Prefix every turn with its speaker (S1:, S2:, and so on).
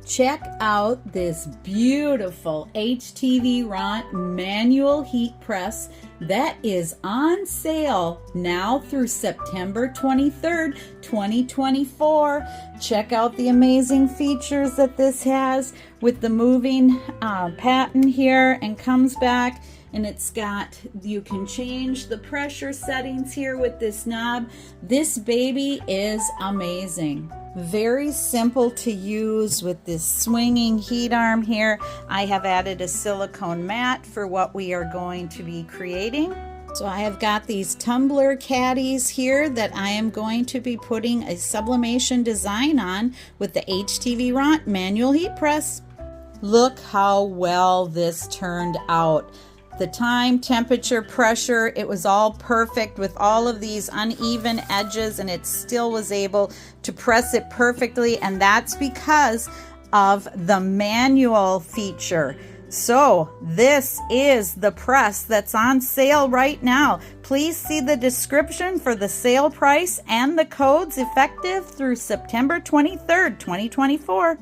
S1: Check out this beautiful HTVRONT Manual Heat Press that is on sale now through September 23rd, 2024. Check out the amazing features that this has with the moving pattern here, and comes back, and it's got, you can change the pressure settings here with this knob. This baby is amazing. Very simple to use with this swinging heat arm here. I have added a silicone mat for what we are going to be creating. So I have got these tumbler caddies here that I am going to be putting a sublimation design on with the HTVRONT Manual Heat Press. Look how well this turned out. The time, temperature, pressure, it was all perfect with all of these uneven edges, and it still was able to press it perfectly, and that's because of the manual feature. So this is the press that's on sale right now. Please see the description for the sale price and the codes effective through September 23rd, 2024.